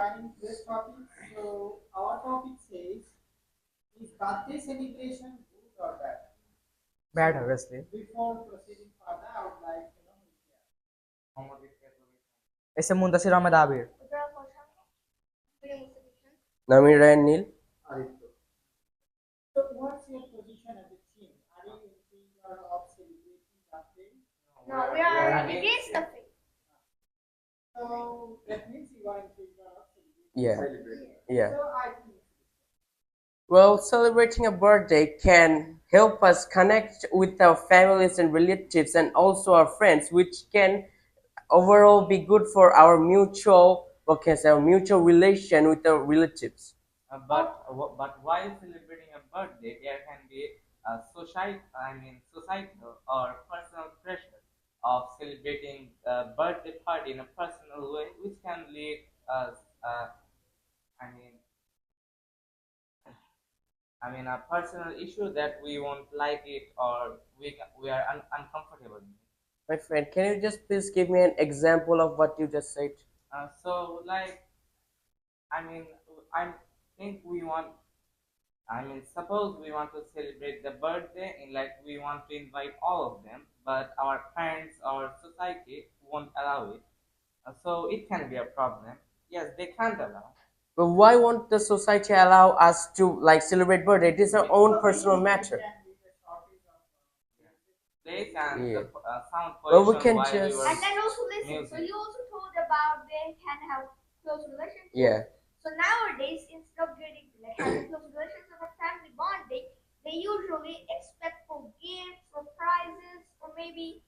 joining this topic. So our topic says, is birthday celebration good or bad? Bad, So obviously. before proceeding further, I would like Ese Muntasir Ahmed Abir. Namiran Neil. so what's your position as a team? Are you in favor of celebrating birthday? No, we are against the faith. So that means you are in favor of celebrating. Yeah. Yeah. So I think Well, celebrating a birthday can help us connect with our families and relatives and also our friends, which can overall be good for our mutual, what can I say, our mutual relation with our relatives. But while celebrating a birthday, there can be a societal or personal pressure of celebrating a birthday party in a personal way, which can lead us, I mean, a personal issue that we won't like it or we are uncomfortable in it. My friend, can you just please give me an example of what you just said? So like I mean I think we want suppose we want to celebrate the birthday and like we want to invite all of them, but our parents or society won't allow it. So it can be a problem. Yes, they can't allow. But why won't the society allow us to like celebrate birthday? It is our own personal matter. They can Yeah. the sound Well, we pollution can while we just were And then also listen. So music. you also told about they can have close relationships. Yeah. So nowadays, instead of getting like having close relations or a family bonding, they usually expect for gifts, for prizes, or maybe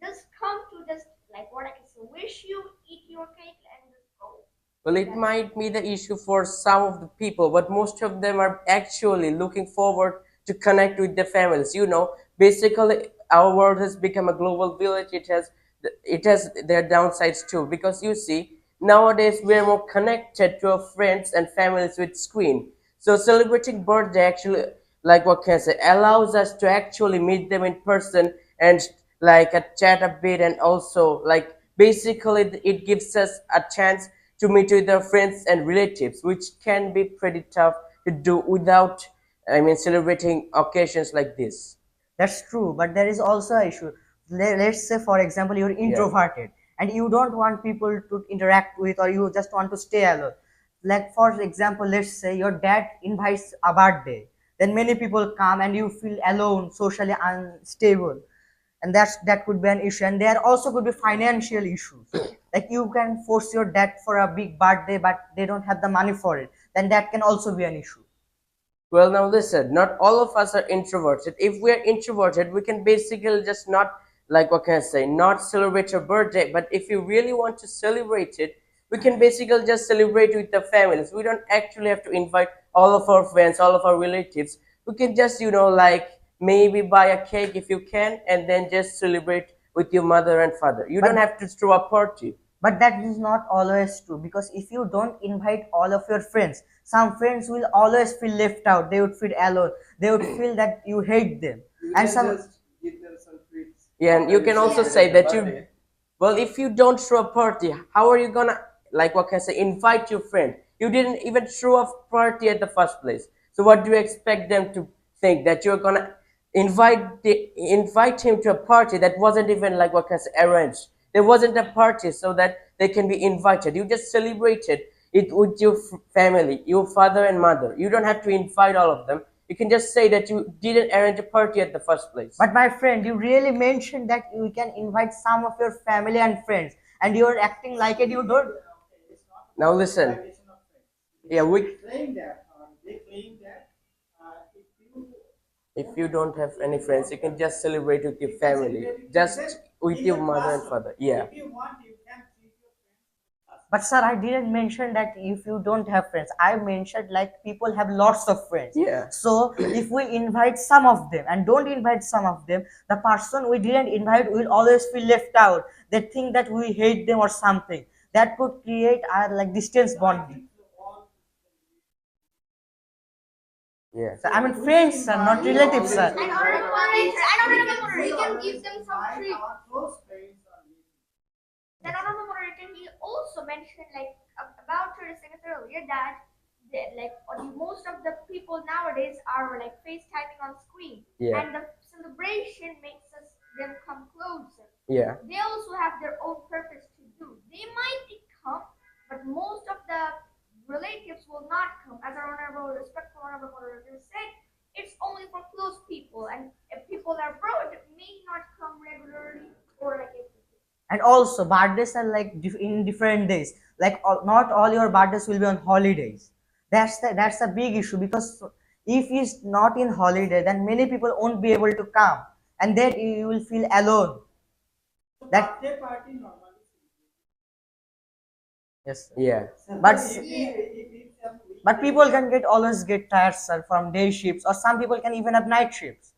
just come to just like what I can say, wish you, eat your cake, and just go. Well, it might be the issue for some of the people, but most of them are actually looking forward to connect with their families. Basically, our world has become a global village. It has their downsides too, because you see, nowadays we are more connected to our friends and families with screen. So celebrating birthday actually, like what can I say, allows us to actually meet them in person and like a chat a bit, and also like basically it gives us a chance to meet with our friends and relatives, which can be pretty tough to do without, celebrating occasions like this. That's true, but there is also an issue. Let's say, for example, you're Yeah. introverted and you don't want people to interact with, or you just want to stay alone. Like, for example, let's say your dad invites a birthday, then many people come and you feel alone, socially unstable, and that could be an issue. And there also could be financial issues. Like you can force your dad for a big birthday, but they don't have the money for it. Then that can also be an issue. Well, now listen, not all of us are introverted. If we're introverted, we can basically just not, like, what can I say, not celebrate your birthday. But if you really want to celebrate it, we can basically just celebrate with the families. We don't actually have to invite all of our friends, all of our relatives. We can just, like, maybe buy a cake if you can, and then just celebrate with your mother and father. You don't But have to throw a party. But that is not always true, because if you don't invite all of your friends, some friends will always feel left out. They would feel alone. They would feel that you hate them. And some Yeah, and you can also say that well, if you don't throw a party, how are you gonna, like, what can I say, invite your friend? You didn't even throw a party at the first place. So what do you expect them to think, that you're gonna invite him to a party that wasn't even, like, what can I say, arranged? There wasn't a party so that they can be invited. You just celebrated it with your family, your father and mother. You don't have to invite all of them. You can just say that you didn't arrange a party at the first place. But my friend, you really mentioned that you can invite some of your family and friends, and you're acting like it. You don't. Now listen. Yeah, they claim that if you if you don't have any friends, you can just celebrate with your family, just with your mother and father. Yeah. if you want, you can treat your friends. But sir, I didn't mention that if you don't have friends. I mentioned like people have lots of friends. Yeah. So if we invite some of them and don't invite some of them, the person we didn't invite will always feel left out. They think that we hate them or something. That could create our like distance bonding. Yeah. So, I mean friends, sir, not relatives, sir. And honorable moderator, and honorable moderator, you can give them some treat. Our close friends are Then honorable moderator, he also mentioned about 30 seconds earlier that most of the people nowadays are like FaceTiming on screen, Yeah. and the celebration makes them come closer. Yeah. They also have their own purpose to do. They might come, but most of the relatives will not come. As our honorable, respectful honorable moderator said, it's only for close people, and if people are abroad, may not come regularly or like if And also birthdays are like in different days, like not all your birthdays will be on holidays. That's a big issue, because if it's not in holiday, then many people won't be able to come, and then you will feel alone. So That birthday party normally. yes sir. Yeah. But But people can get always get tired, sir, from day shifts, or some people can even have night shifts,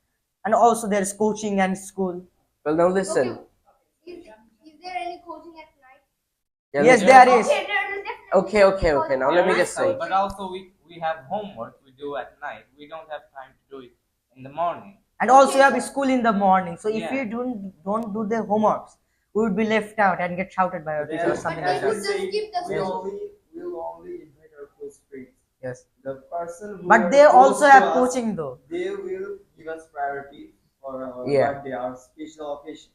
and also there's coaching and school. Well, now okay, listen. is there any coaching at night? Yeah, Yes, listen. there is. Okay, there is definitely Okay, okay, okay. Now let me There just is say. some, but also we have homework we do at night. We don't have time to do it in the morning. And also you have school in the morning, so if Yeah. you don't do the homeworks, we would be left out and get shouted by our teacher or something But like they that. would just give the we school. only invite our close friends. Yes, The person who but are they close also to have us, coaching though. they will give us priority for our Yeah. birthday, our special occasion.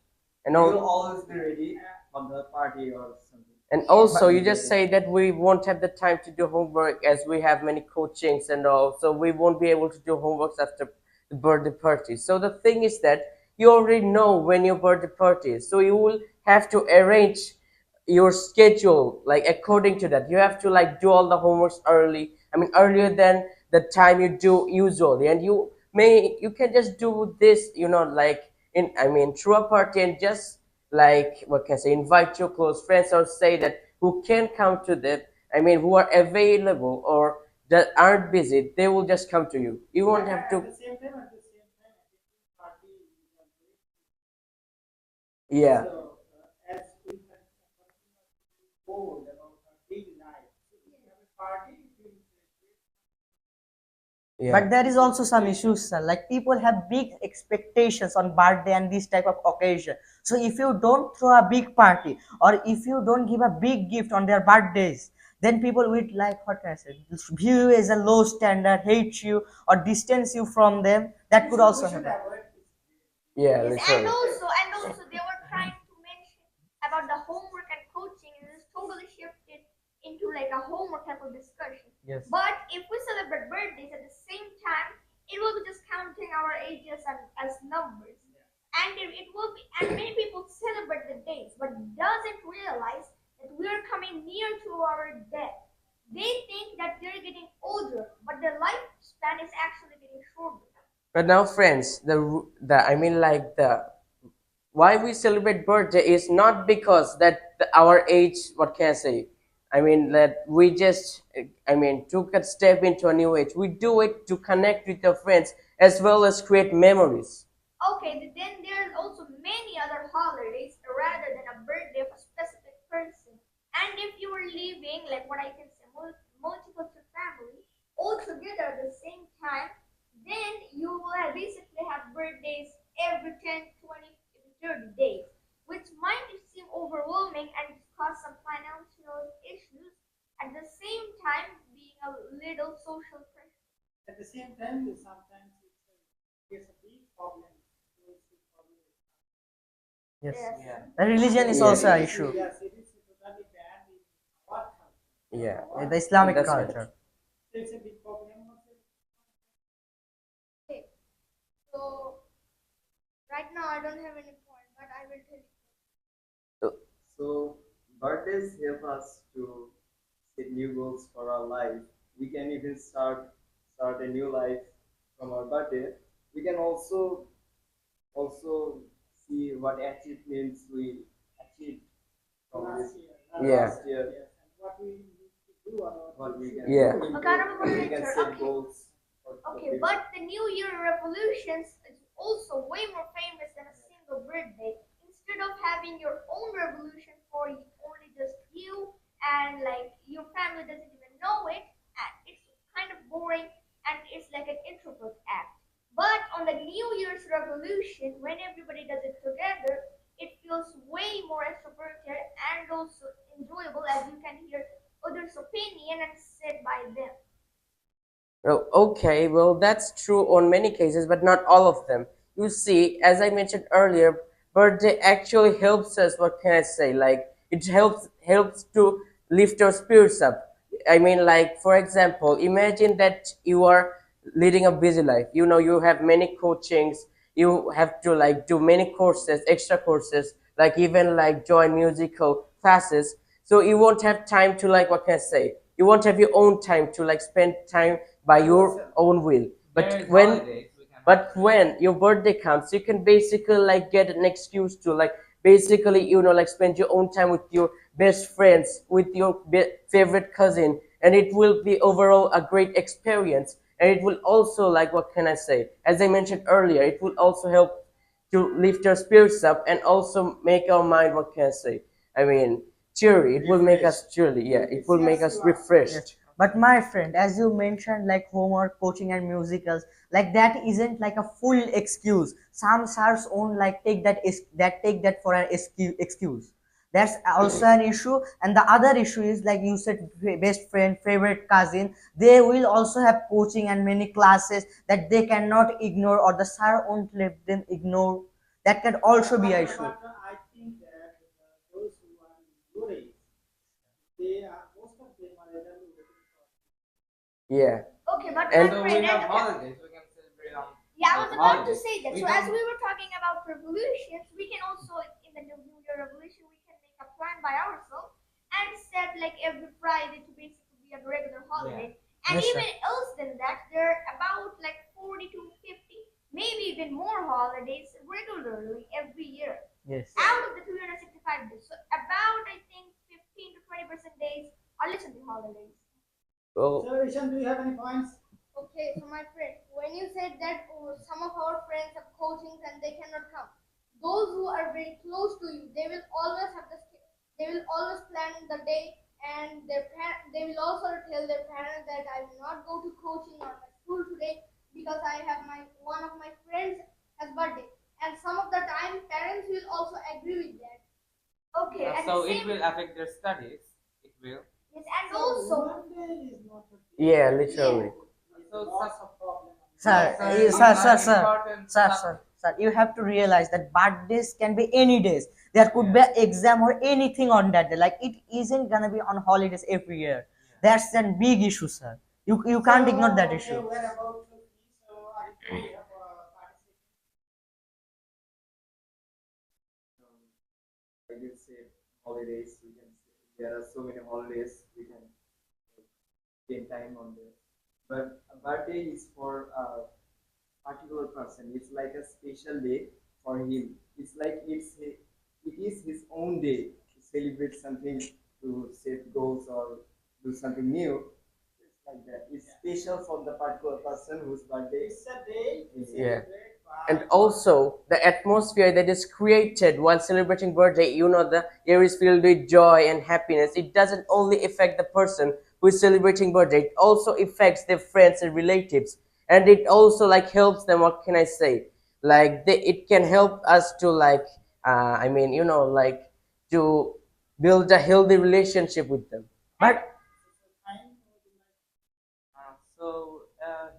And We all, will always be ready on the party or something. and also you just say that we won't have the time to do homework as we have many coachings and all, so we won't be able to do homeworks after the birthday party. So the thing is that you already know when your birthday party is, so you will have to arrange your schedule like according to that. You have to like do all the homeworks early, I mean earlier than the time you do usually, and you can just do this, like in, I mean, through a party, and just like what can I say, invite your close friends, or say that who can come to them, I mean who are available or that aren't busy, they will just come to you. You won't have At to. the same time, party is a great. Yeah. So, as we continue forward about our daily life, so we have a party, we will celebrate. Yeah. But there is also some issues, sir. Like people have big expectations on birthday and this type of occasion. So if you don't throw a big party, or if you don't give a big gift on their birthdays, then people will, like, what can I say, view you as a low standard, hate you, or distance you from them. That could also We should happen. avoid this. Yeah, Yes, literally. and also they were trying to mention about the homework and coaching, and it's totally shifted into like a homework type of discussion. Yes. But if we celebrate birthdays at the same time, it will be just counting our ages and as numbers. And it will be, and many people celebrate the days, but doesn't realize that we are coming near to our death. They think that they're getting older, but their lifespan is actually getting shorter. But now, friends, the I mean, like the why we celebrate birthday is not because that our age. What can I say? I mean that we just, I mean, took a step into a new age. We do it to connect with our friends as well as create memories. Okay, then there's also many other holidays rather than a birthday of a specific person. And if you were living, like what I can say, multiple family all together at the same time, then you will basically have birthdays every 10, 20, even 30 days, which might seem overwhelming and cause some financial issues, at the same time being a little social pressure. At the same time, sometimes it's a big problem. Yes. Yes. Yeah. The religion is Yeah. also an issue. Yes, it is totally banned in our country. Yeah. The Islamic That's right. culture. So it's a big problem. Okay, so right now I don't have any point, but I will tell you. So birthdays help us to set new goals for our life. We can even start a new life from our birthday. We can also see what achievements we achieved from this Yeah. last year. Yes, and what we need to do or What we can Yeah. improve. Honorable We can Moderator, set okay. goals. for the Okay, future. but the New Year revolutions is also way more famous than a single birthday. Instead of having your own revolution for only just you and like your family doesn't even know it, and it's kind of boring and it's like an introvert act. But on the New Year's revolution, when everybody does it together, it feels way more extroverted and also enjoyable as you can hear others' opinion and said by them. Oh, okay, well, that's true on many cases, but not all of them. You see, as I mentioned earlier, birthday actually helps us. What can I say? Like it helps to lift our spirits up. I mean, like for example, imagine that you are leading a busy life. You know, you have many coachings. You have to like do many courses, extra courses, like even like join musical classes. So you won't have time to like what can I say? You won't have your own time to like spend time by your own will. There is holidays, we can have But when your birthday comes, you can basically like get an excuse to like basically like spend your own time with your best friends, with your favorite cousin, and it will be overall a great experience. And it will also like what can I say? As I mentioned earlier, it will also help to lift our spirits up and also make our mind what can I say? I mean, cheery. It will make us cheery. Yeah, it will make us Yes. refreshed. But my friend, as you mentioned, like homework, coaching, and musicals, like that isn't like a full excuse. Some stars own like take that for an excuse. That's also an issue. And the other issue is like you said, best friend, favorite cousin. They will also have coaching and many classes that they cannot ignore, or the sir won't let them ignore. That can also be an issue. But I think that those who are in your age, they are most of them are elderly waiting for. Yeah. Okay, but my And So we friend, have holidays, we can celebrate on yeah, I was those about to holidays. say that. We So as don't, we were talking about revolutions, we can also in the New Year revolution we can make a plan by ourselves and set like every Friday to basically be a regular holiday. And Yes, sir. even else than that, there are about like 40 to 50, maybe even more holidays regularly every year. Yes. Out of the 365 days. So about I think 15 to 20% days are literally holidays. well, So, Ishan, do you have any points? Okay, so my friend, when you said that some of our friends have coachings and they cannot come, those who are very close to you, they will always have they will always plan the day, and they will also tell their parents that I will not go to coaching or my school today because I have my one of my friends has birthday, and some of the time parents will also agree with that. Okay, at so the it same will affect their studies. It will. yes, and So also one day is not a yeah, day. literally. So Lots of problems. Sir, Sir, you, these sir, are sir, sir, important sir, stuff. sir, sir, you have to realize that birthdays can be any days. There could be Yeah. an exam or anything on that day. Like it isn't gonna be on holidays every year. That's a big issue, sir. You can't ignore that Okay, issue. we're about to finish. So, Aditya, you have participated. Like you said, holidays, we can say there are so many holidays we can spend time on this. But a birthday is for a particular person. It's like a special day for him. It's like it is his own day to celebrate something, to set goals or do something new. It's like that. It's special for the particular person whose birthday It's a day to Yeah. celebrate And by also the atmosphere that is created while celebrating birthday, the air is filled with joy and happiness. It doesn't only affect the person who is celebrating birthday, it also affects their friends and relatives. And it also like helps them, what can I say? Like it can help us to like like to build a healthy relationship with them. But time.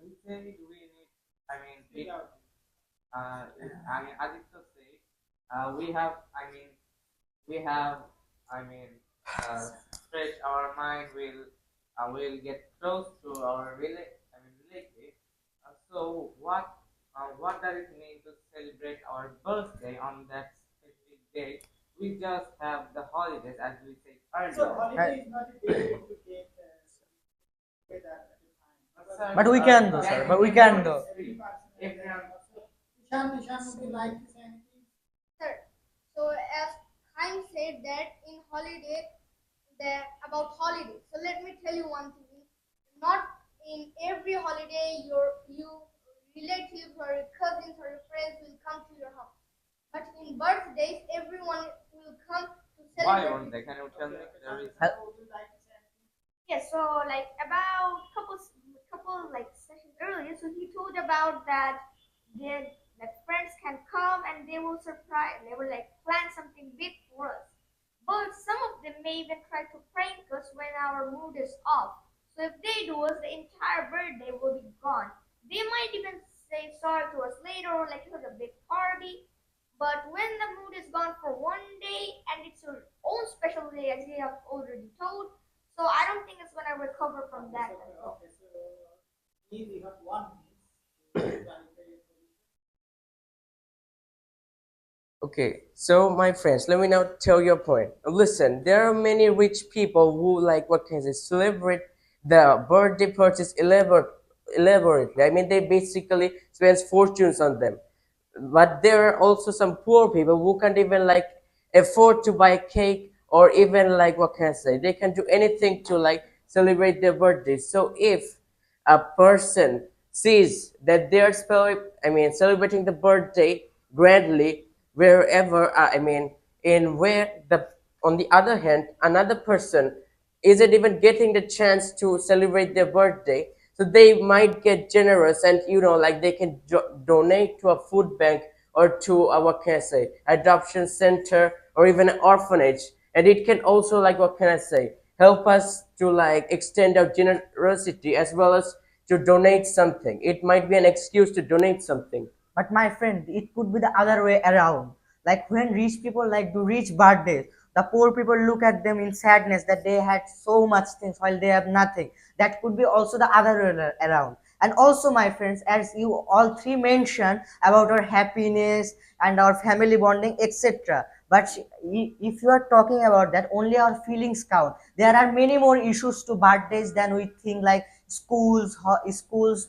He said we need. I mean, Speak out. Aditya said, we have. We have. I mean, stretch our mind. Will get close to our relative. What does it mean to celebrate our birthday on that specific day? We just have the holidays, as we said So earlier. holiday is not a day to take together at a time. but we can do, sir. But we can do. Everyone. Ishan, would you like to say anything? sir. So as Chaim said that in holiday, that about holiday. So let me tell you one thing. Not in every holiday you relatives or your cousins or your friends will come to your house. But in birthdays, everyone will come to Why celebrate. won't they? Can you tell me the reason? Would you like to say anything? Yes, so like about couple like sessions earlier, so he told about that Like friends can come and they will surprise, they will like plan something big for us. But some of them may even try to prank us when our mood is off. So if they do us, the entire birthday will be gone. They might even say sorry to us later, or like it was a big party. But when the mood is gone for one day and it's your own special day, as you have already told, so I don't think it's gonna recover from that. Okay, so please you have 1 minute to clarify your position. Okay, so my friends, let me now tell your point. Listen, there are many rich people who like what can I say celebrate the birthday parties elaborately. I mean, they basically spend fortunes on them. But there are also some poor people who can't even like afford to buy cake, or even like what can I say, they can do anything to like celebrate their birthday. So if a person sees that they're celebrating the birthday grandly wherever in where the on the other hand another person isn't even getting the chance to celebrate their birthday, so they might get generous and like they can donate to a food bank or to a what can I say adoption center or even an orphanage. And it can also like what can I say help us to like extend our generosity as well as to donate something. It might be an excuse to donate something. But my friend, it could be the other way around. Like when rich people like do rich birthdays, the poor people look at them in sadness that they had so much things while they have nothing. That could be also the other way around. And also, my friends, as you all three mentioned about our happiness and our family bonding, etc. But if you are talking about that, only our feelings count. There are many more issues to birthdays than we think, like schools,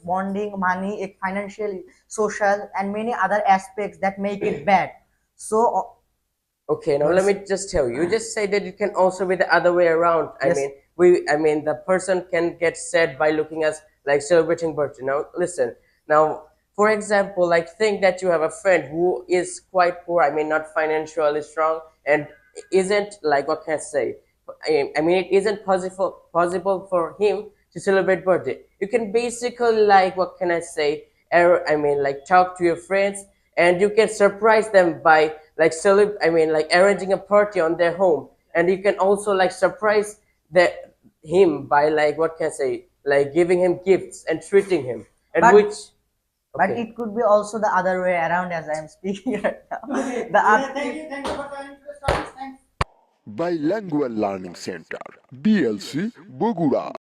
bonding, money, financial, social, and many other aspects that make it bad. So, Okay, now let what's me just tell you. You just say that it can also be the other way around. yes, I mean, the person can get sad by looking at like celebrating birthday. Now, listen. Now, for example, like think that you have a friend who is quite poor. I mean, not financially strong, and isn't like what can I say? I mean, it isn't possible for him to celebrate birthday. You can basically like what can I say? Like talk to your friends, and you can surprise them by like like arranging a party on their home. And you can also like surprise the him by like what can I say like giving him gifts and treating him, and but which but okay. it could be also the other way around, as I am speaking right now. Okay, The yeah, thank you for joining to the topics. Thanks. Bilingual Learning Center, BLC, Bogura.